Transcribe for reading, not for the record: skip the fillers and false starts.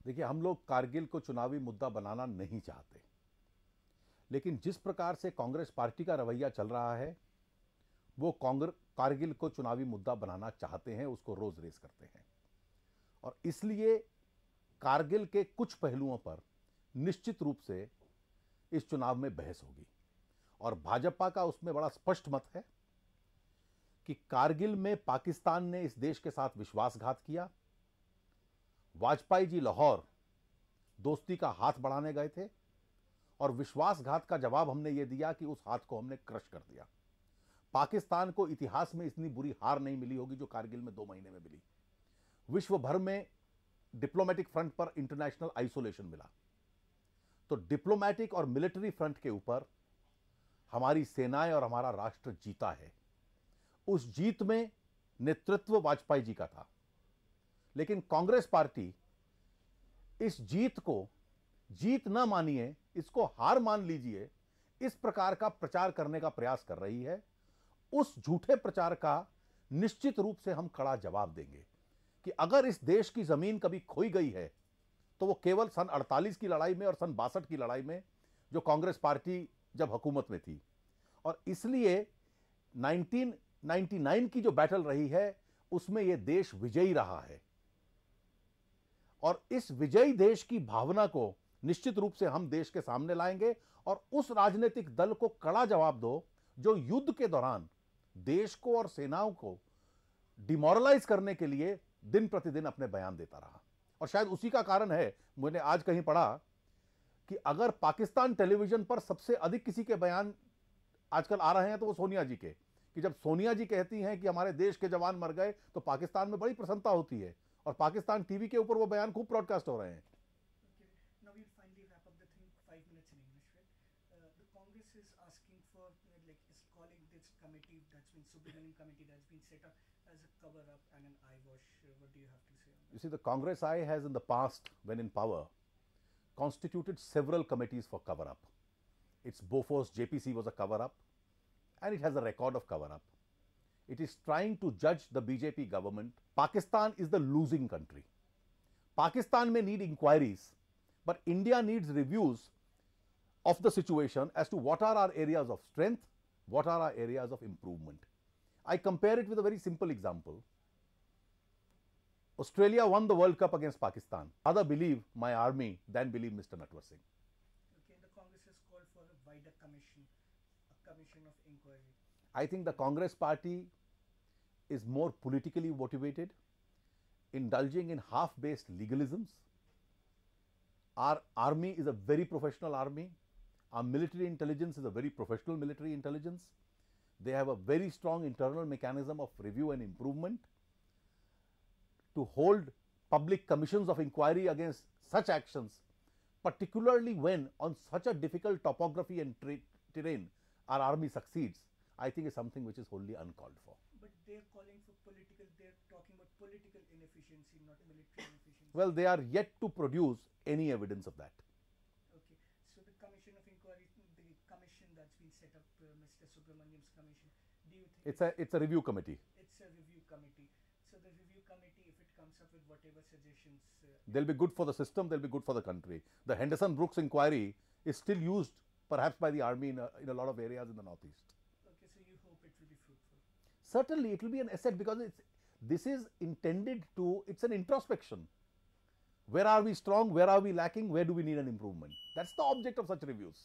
देखिए, हम लोग कारगिल को चुनावी मुद्दा बनाना नहीं चाहते, लेकिन जिस प्रकार से कांग्रेस पार्टी का रवैया चल रहा है, वो कांग्रेस कारगिल को चुनावी मुद्दा बनाना चाहते हैं, उसको रोज रेस करते हैं। और इसलिए कारगिल के कुछ पहलुओं पर निश्चित रूप से इस चुनाव में बहस होगी। और भाजपा का उसमें बड़ा स्पष्ट मत है कि कारगिल में पाकिस्तान ने इस देश के साथ विश्वासघात किया। वाजपेयी जी लाहौर दोस्ती का हाथ बढ़ाने गए थे और विश्वासघात का जवाब हमने यह दिया कि उस हाथ को हमने क्रश कर दिया। पाकिस्तान को इतिहास में इतनी बुरी हार नहीं मिली होगी जो कारगिल में 2 महीने में मिली। विश्व भर में डिप्लोमेटिक फ्रंट पर इंटरनेशनल आइसोलेशन मिला। तो डिप्लोमेटिक और मिलिट्री फ्रंट के ऊपर हमारी सेनाएं और हमारा राष्ट्र जीता है। उस जीत में नेतृत्व वाजपेयी जी का था, लेकिन कांग्रेस पार्टी इस जीत को जीत ना मानिए, इसको हार मान लीजिए, इस प्रकार का प्रचार करने का प्रयास कर रही है। उस झूठे प्रचार का निश्चित रूप से हम कड़ा जवाब देंगे कि अगर इस देश की जमीन कभी खोई गई है तो वो केवल सन 48 की लड़ाई में और सन 62 की लड़ाई में, जो कांग्रेस पार्टी जब हुकूमत में थी। और इसलिए 1999 की जो बैटल रही है उसमें यह देश विजयी रहा है। और इस विजयी देश की भावना को निश्चित रूप से हम देश के सामने लाएंगे और उस राजनीतिक दल को कड़ा जवाब दो जो युद्ध के दौरान देश को और सेनाओं को डिमोरलाइज करने के लिए दिन प्रतिदिन अपने बयान देता रहा। और शायद उसी का कारण है, मैंने आज कहीं पढ़ा कि अगर पाकिस्तान टेलीविजन पर सबसे अधिक किसी के बयान आजकल आ रहे हैं तो वो सोनिया जी के, कि जब सोनिया जी कहती हैं कि हमारे देश के जवान मर गए तो पाकिस्तान में बड़ी प्रसन्नता होती है और पाकिस्तान टीवी के ऊपर वो बयान खूब ब्रॉडकास्ट हो रहे हैं। Now we'll finally wrap up the thing 5 minutes in English. The Congress is asking for, is calling this committee that's been Subramaniam committee that's been set up as a cover up and an eyewash. What do you have to say on that? You see, the Congress I has in the past, when in power, constituted several committees for cover up. Its Bofors JPC was a cover up, and it has a record of cover up. It is trying to judge the BJP government. Pakistan is the losing country. Pakistan may need inquiries, but India needs reviews of the situation as to what are our areas of strength, what are our areas of improvement. I compare it with a very simple example. Australia won the World Cup against Pakistan. Rather believe my army than believe Mr. Natwar Singh. Okay, the Congress has called for a wider commission, a commission of inquiry. I think the Congress party is more politically motivated, indulging in half-based legalisms. Our army is a very professional army. Our military intelligence is a very professional military intelligence. They have a very strong internal mechanism of review and improvement. To hold public commissions of inquiry against such actions, particularly when on such a difficult topography and terrain our army succeeds, I think is something which is wholly uncalled for. But they're calling for political, they're talking about political inefficiency, not military inefficiency. Well, they are yet to produce any evidence of that. Okay, so the commission of inquiry, the commission that's been set up, Mr. Subramaniam's commission, do you think It's a review committee. it's a review committee? So the review committee, if it comes up with whatever suggestions, They'll be good for the system, they'll be good for the country. The Henderson Brooks inquiry is still used perhaps by the army in a lot of areas in the northeast. okay, so you hope it will be fruitful. Certainly it will be an asset because this is intended to, it's an introspection. Where are we strong, where are we lacking, where do we need an improvement? That's the object of such reviews.